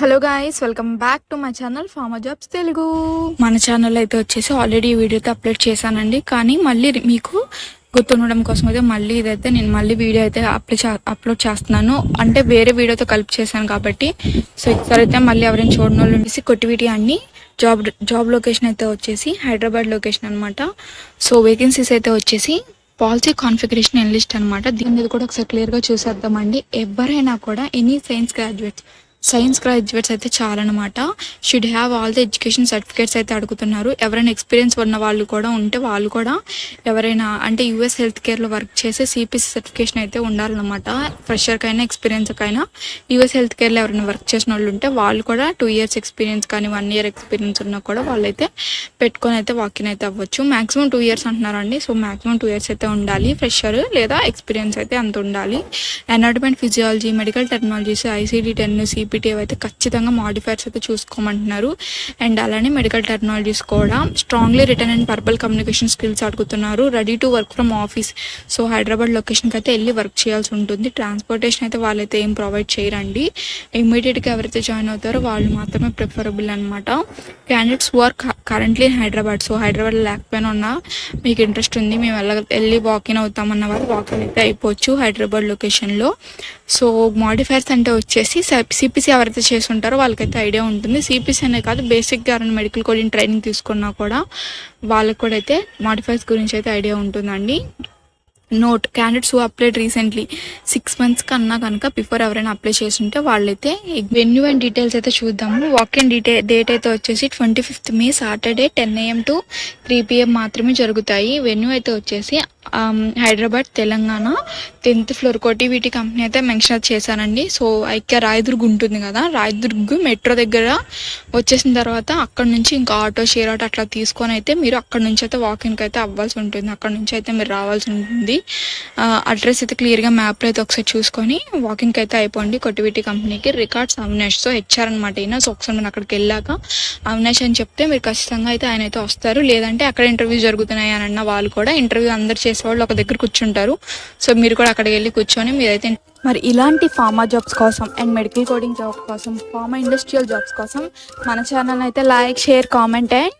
Hello guys, welcome back to my channel pharma jobs Telugu. మన channel అయితే వచ్చేసి already ఈ వీడియో అయితే అప్లోడ్ చేశానండి. కానీ మళ్ళీ మీకు గుర్తుండడం కోసం అయితే మళ్ళీ ఇదైతే నేను మళ్ళీ వీడియో అయితే అప్లోడ్ చేస్తున్నాను. అంటే వేరే వీడియోతో కలిపి చేశాను కాబట్టి సో ఈసారి అయితే మళ్ళీ ఎవరైనా చూడని వాళ్ళు ఉండేసి కొట్టివిటి అన్ని జాబ్ లొకేషన్ అయితే వచ్చేసి హైదరాబాద్ లొకేషన్ అనమాట. సో వేకెన్సీస్ అయితే వచ్చేసి పాలసీ కాన్ఫిగరేషన్ ఎన్లిస్ట్ అనమాట. దీని మీద కూడా ఒకసారి క్లియర్గా చూసేద్దామండి. ఎవరైనా కూడా ఎనీ సైన్స్ గ్రాడ్యుయేట్స్ అయితే చాలన్నమాట. Should have all the education certificates అయితే అడుగుతున్నారు. ఎవరైనా ఎక్స్పీరియన్స్ ఉన్న వాళ్ళు కూడా ఉంటే వాళ్ళు కూడా ఎవరైనా అంటే యూఎస్ హెల్త్ కేర్లో వర్క్ చేసే సిపిసి సర్టిఫికేషన్ అయితే ఉండాలన్నమాట. ఫ్రెషర్కైనా ఎక్స్పీరియన్స్కైనా యూఎస్ హెల్త్ కేర్లో ఎవరైనా వర్క్ చేసిన వాళ్ళు ఉంటే వాళ్ళు కూడా 2 years ఎక్స్పీరియన్స్ కానీ 1 year ఎక్స్పీరియన్స్ ఉన్నా కూడా వాళ్ళైతే పెట్టుకొని అయితే వాకిన్ అయితే అవ్వచ్చు. మ్యాక్సిమం 2 years అంటున్నారండి. సో మ్యాక్సిమం 2 years అయితే ఉండాలి. ఫ్రెషర్ లేదా ఎక్స్పీరియన్స్ అయితే అంత ఉండాలి. Anatomy and physiology, medical technologies, ICD-10, CPT అయితే ఖచ్చితంగా మాడిఫైర్స్ అయితే చూసుకోమంటున్నారు. అండ్ అలానే మెడికల్ టెక్నాలజీస్ కూడా strongly written and verbal communication skills అడుగుతున్నారు. Ready to work from office. So Hyderabad లొకేషన్కి అయితే వెళ్ళి వర్క్ చేయాల్సి ఉంటుంది. ట్రాన్స్పోర్టేషన్ అయితే వాళ్ళైతే ఏం ప్రొవైడ్ చేయరండి. ఇమ్మీడియట్గా ఎవరైతే జాయిన్ అవుతారో వాళ్ళు మాత్రమే ప్రిఫరబుల్ అనమాట. Candidates who are currently in Hyderabad. So Hyderabad లేకపోయినా ఉన్నా మీకు ఇంట్రెస్ట్ ఉంది, మేము వెళ్ళి వాకిన్ అవుతామన్న వాళ్ళు వాకిన్ అయితే అయిపోవచ్చు హైదరాబాద్ లొకేషన్లో. సో మాడిఫైర్స్ అంటే వచ్చేసి సిపిసి ఎవరైతే చేసి ఉంటారో వాళ్ళకైతే ఐడియా ఉంటుంది. సిపిసి అనే కాదు, బేసిక్గా ఎవరైనా మెడికల్ కోడింగ్ ట్రైనింగ్ తీసుకున్నా కూడా వాళ్ళకి కూడా అయితే మాడిఫైర్స్ గురించి అయితే ఐడియా ఉంటుందండి. Note, candidates who applied recently 6 months కన్నా కనుక బిఫోర్ ఎవరైనా అప్లై చేస్తుంటే వాళ్ళైతే వెన్యూ అండ్ డీటెయిల్స్ అయితే చూద్దాము. వాకిన్ డేట్ అయితే వచ్చేసి 25th May Saturday 10 AM to 3 PM మాత్రమే జరుగుతాయి. వెన్యూ అయితే వచ్చేసి Hyderabad, Telangana 10th floor Cotiviti company అయితే మెన్షన్ చేశానండి. సో ఐక్య రాయదుర్గ్ ఉంటుంది కదా, రాయదుర్గ్ మెట్రో దగ్గర వచ్చేసిన తర్వాత అక్కడ నుంచి ఇంకా ఆటో, షేర్ ఆటో అట్లా తీసుకొని అయితే మీరు అక్కడ నుంచి అయితే వాకిన్కి అయితే అవ్వాల్సి ఉంటుంది. అక్కడ నుంచి అయితే మీరు రావాల్సి ఉంటుంది. అడ్రస్ అయితే క్లియర్గా మ్యాప్లో అయితే ఒకసారి చూసుకొని వాకింగ్కి అయితే అయిపోండి. కొట్టివిటి కంపెనీకి రికార్డ్స్ అవినాష్. సో హెచ్ఆర్ అనమాట ఈయన. సో ఒకసారి మనం అక్కడికి వెళ్ళాక అవినాష్ అని చెప్తే మీరు ఖచ్చితంగా అయితే ఆయన అయితే వస్తారు. లేదంటే అక్కడ ఇంటర్వ్యూ జరుగుతున్నాయి అని అన్న వాళ్ళు కూడా ఇంటర్వ్యూ అందరు చేసేవాళ్ళు ఒక దగ్గర కూర్చుంటారు. సో మీరు కూడా అక్కడికి వెళ్ళి కూర్చొని మీరైతే మరి ఇలాంటి ఫార్మా జాబ్స్ కోసం అండ్ మెడికల్ కోడింగ్ జాబ్ కోసం, ఫార్మా ఇండస్ట్రియల్ జాబ్స్ కోసం మన ఛానల్ అయితే లైక్, షేర్, కామెంట్ అండ్